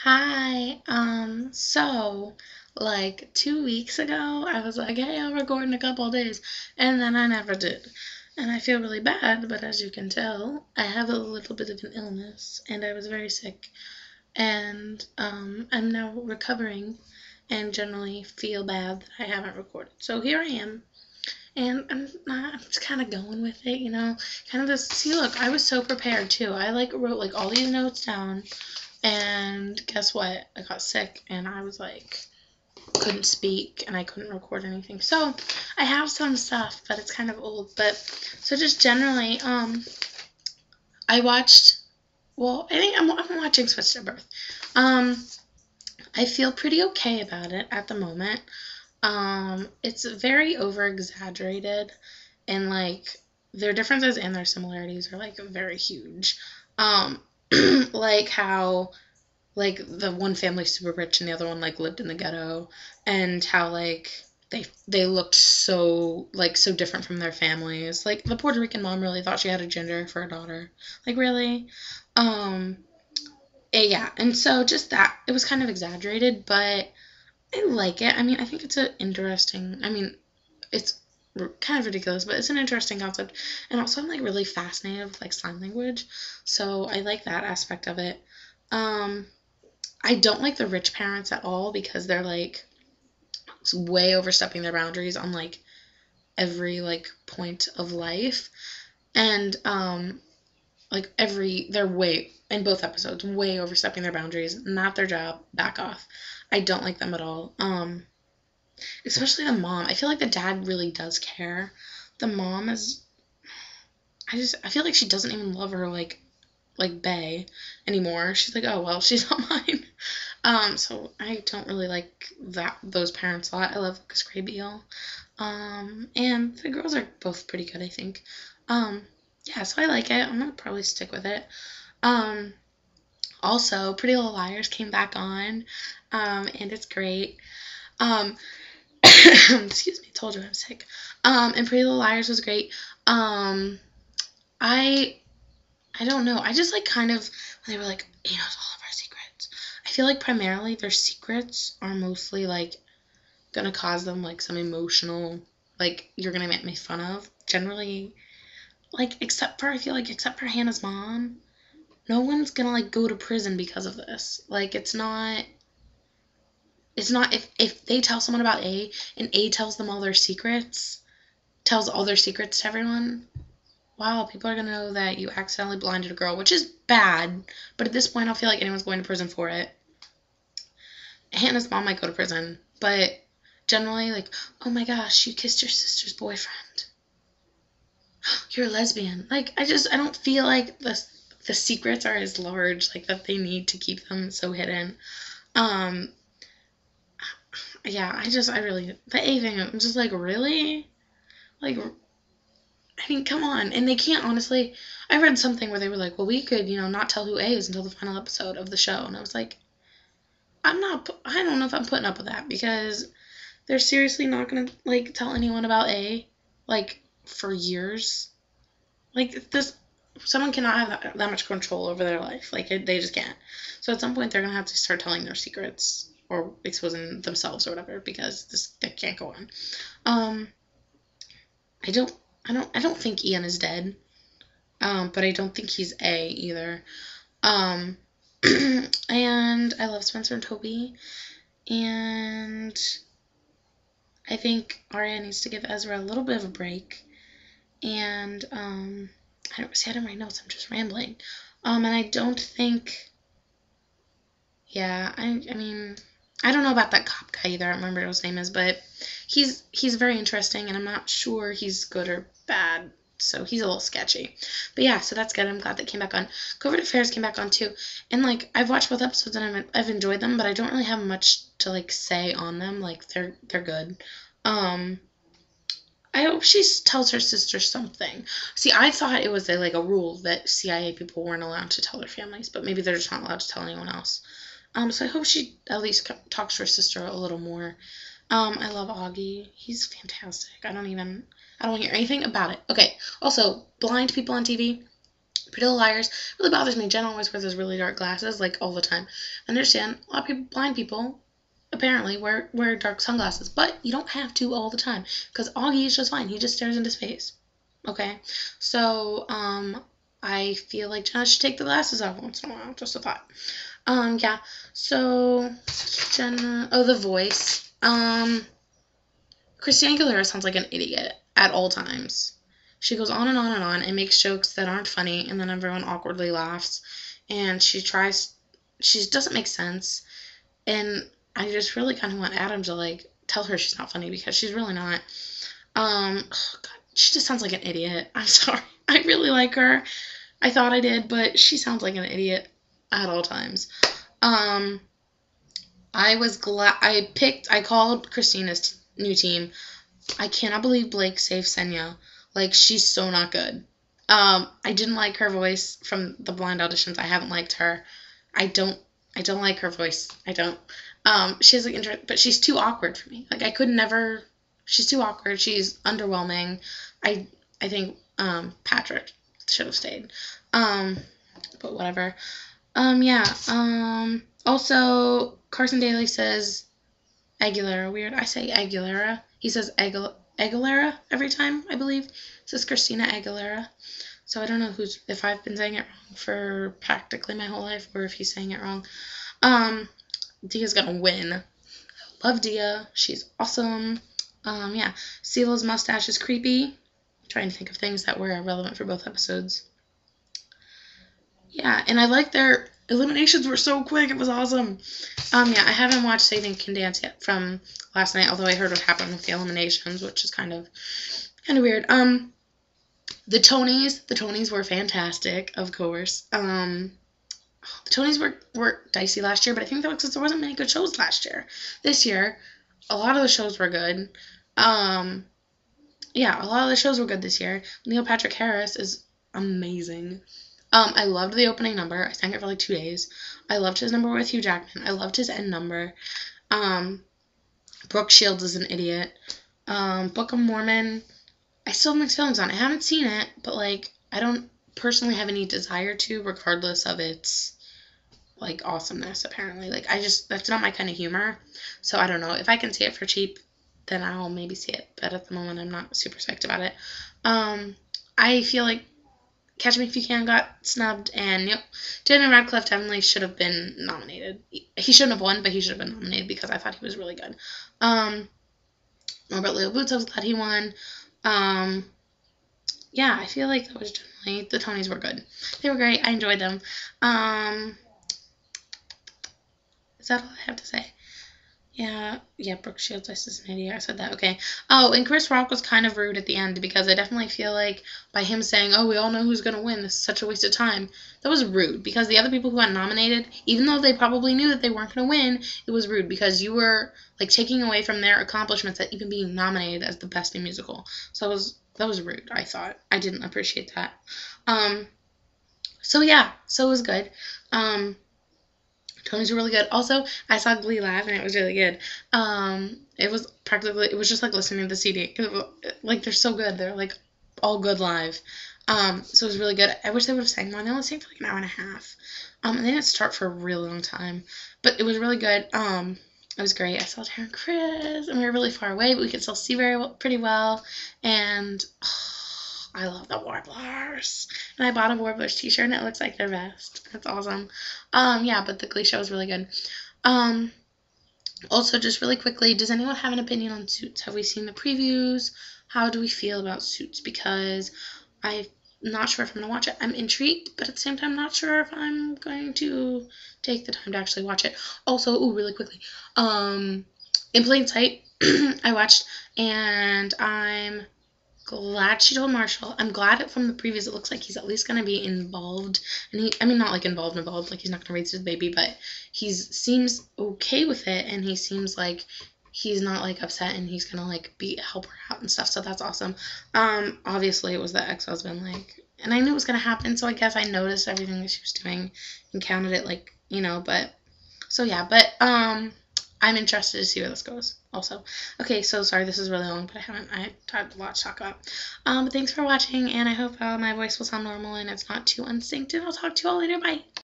Hi. Like 2 weeks ago, I was like, hey, I'll record in a couple of days. And then I never did. And I feel really bad, but as you can tell, I have a little bit of an illness and I was very sick. And I'm now recovering and generally feel bad that I haven't recorded. So here I am. And I'm just kind of going with it, kind of this. See, look, I was so prepared too. I like wrote like all these notes down and guess what? I got sick and I was like, couldn't speak and I couldn't record anything. So I have some stuff, but it's kind of old. But so just generally, I watched, I think I'm watching Switched at Birth. Um, I feel pretty okay about it at the moment. It's very over exaggerated and like their differences and their similarities are like very huge. Um, like how like the one family's super rich and the other one like lived in the ghetto, and how like they looked so different from their families. Like the Puerto Rican mom really thought she had a ginger for a daughter. Like really? Um yeah, and so just that it was kind of exaggerated, but I like it. I mean, I think it's an interesting. I mean, it's kind of ridiculous, but it's an interesting concept. And also, I'm like really fascinated with like sign language, so I like that aspect of it. Um, I don't like the rich parents at all because they're like way overstepping their boundaries on like every like point of life, and like they're way in both episodes way overstepping their boundaries. Not their job. Back off. I don't like them at all. Especially the mom. I feel like the dad really does care. The mom is. I feel like she doesn't even love her like Bay anymore. She's like, oh well, she's not mine. So I don't really like those parents a lot. I love Lucas Grabeel. And the girls are both pretty good, I think. Um, yeah, so I like it. I'm gonna probably stick with it. Um, Also, Pretty Little Liars came back on, and it's great. Um, excuse me, told you I'm sick. And Pretty Little Liars was great. Um, I I don't know. I just like kind of when they were like, he knows all of our secrets. I feel like primarily their secrets are mostly like gonna cause them like some emotional, like you're gonna make me fun of. Generally, like I feel like except for Hannah's mom, no one's gonna like go to prison because of this. Like it's not if they tell someone about A and A tells them all their secrets, tells all their secrets to everyone. Wow, people are gonna know that you accidentally blinded a girl, which is bad. But at this point, I don't feel like anyone's going to prison for it. Hannah's mom might go to prison, but generally, like, oh my gosh, you kissed your sister's boyfriend. You're a lesbian. Like, I don't feel like the secrets are as large, like that they need to keep them so hidden. Um, yeah, I really the A thing. I'm just like, really, like, I mean, come on. And they can't honestly. I read something where they were like, well, we could, not tell who A is until the final episode of the show. And I was like, I don't know if I'm putting up with that because they're seriously not going to, like, tell anyone about A, like, for years. Like, someone cannot have that much control over their life. Like, they just can't. So at some point, they're going to have to start telling their secrets or exposing themselves or whatever because that can't go on. Um, I don't, I don't think Ian is dead. But I don't think he's A either. Um, and I love Spencer and Toby, and I think Arya needs to give Ezra a little bit of a break. And I don't see. I didn't write notes. I'm just rambling. And I don't think. Yeah, I mean, I don't know about that cop guy either. I don't remember what his name is, but he's very interesting, and I'm not sure he's good or bad. So he's a little sketchy. But yeah, so that's good. I'm glad that came back on. Covert Affairs came back on too. And like I've watched both episodes and I've enjoyed them, but I don't really have much to like say on them. Like they're good. Um I hope she tells her sister something. See, I thought it was like a rule that CIA people weren't allowed to tell their families, but maybe they're just not allowed to tell anyone else. So I hope she at least talks to her sister a little more. I love Augie. He's fantastic. I don't want to hear anything about it. Okay. Also, blind people on TV, Pretty Little Liars really bothers me. Jen always wears those really dark glasses, like, all the time. I understand a lot of people, blind people, apparently wear dark sunglasses, but you don't have to all the time, because Augie is just fine. He just stares into space. Okay? So, I feel like Jenna should take the glasses off once in a while. Just a thought. Yeah. So, Jenna... Oh, The Voice. Christina Aguilera sounds like an idiot at all times. She goes on and on and on and makes jokes that aren't funny, and then everyone awkwardly laughs. And she doesn't make sense. And I just really kind of want Adam to, like, tell her she's not funny, because she's really not. Oh God, she just sounds like an idiot. I'm sorry. I really like her. I thought I did, but she sounds like an idiot at all times. I was glad I called Christina's new team. I cannot believe Blake saved Senya. Like, she's so not good. I didn't like her voice from the blind auditions. I haven't liked her. I don't like her voice. I don't. She has, like, but she's too awkward for me. Like, I could never. She's too awkward. She's underwhelming. I think Patrick should have stayed. But whatever. Yeah. Also, Carson Daly says Aguilera. Weird. I say Aguilera. He says Aguilera every time, I believe. It says Christina Aguilera. So I don't know if I've been saying it wrong for practically my whole life, or if he's saying it wrong. Dia's gonna win. I love Dia. She's awesome. Yeah. CeeLo's mustache is creepy. I'm trying to think of things that were relevant for both episodes. Yeah, and I like their eliminations were so quick. It was awesome. Yeah, I haven't watched Satan Can Dance yet from last night, although I heard what happened with the eliminations, which is kind of weird. The Tonys were fantastic, of course. The Tonys were dicey last year, but I think that was because there wasn't many good shows last year. This year, a lot of the shows were good. Yeah, a lot of the shows were good this year. Neil Patrick Harris is amazing. I loved the opening number. I sang it for like 2 days. I loved his number with Hugh Jackman. I loved his end number. Brooke Shields is an idiot. Book of Mormon, I still have mixed feelings on it. I haven't seen it, but, like, I don't personally have any desire to, regardless of its, like, awesomeness, apparently. Like, that's not my kind of humor. So, I don't know. If I can see it for cheap, then I'll maybe see it. But at the moment, I'm not super psyched about it. I feel like Catch Me If You Can got snubbed, and Daniel Radcliffe definitely should have been nominated. He shouldn't have won, but he should have been nominated because I thought he was really good. Robert Leo Boots, I was glad he won. Yeah, I feel like that was generally, the Tonys were good. They were great. I enjoyed them. Is that all I have to say? Yeah, Brooke Shields, I said an idiot. I said that, okay. Oh, and Chris Rock was kind of rude at the end, because I definitely feel like by him saying, oh, we all know who's going to win, this is such a waste of time, that was rude, because the other people who got nominated, even though they probably knew that they weren't going to win, it was rude, because you were, like, taking away from their accomplishments at even being nominated as the best new musical. So that was rude, I thought. I didn't appreciate that. So yeah, so it was good. Tonys were really good. Also, I saw Glee live, and it was really good. It was just like listening to the CD. Like, they're so good. They're, like, all good live. So it was really good. I wish they would have sang more. They only sang for, like, an hour and a half. And they didn't start for a really long time. But it was really good. It was great. I saw Tara and Chris, and we were really far away, but we could still see pretty well. And I love the Warblers. And I bought a Warblers t-shirt, and it looks like their vest. That's awesome. Yeah, but the Glee show was really good. Also, just really quickly, does anyone have an opinion on Suits? Have we seen the previews? How do we feel about Suits? Because I'm not sure if I'm going to watch it. I'm intrigued, but at the same time, not sure if I'm going to take the time to actually watch it. Also, really quickly, In Plain Sight, I watched, and I'm glad she told Marshall. I'm glad from the previews it looks like he's at least going to be involved. And not like involved, like he's not going to raise his baby, but he seems okay with it, and he seems like he's not, like, upset, and he's going to, like, help her out and stuff, so that's awesome. Obviously it was the ex-husband, like, and I knew it was going to happen, so I guess I noticed everything that she was doing and counted it, like, but, so yeah, but, I'm interested to see where this goes. also. Okay, so sorry this is really long, but I had a lot to talk about. But thanks for watching, and I hope my voice will sound normal and it's not too unsynced, and I'll talk to you all later. Bye!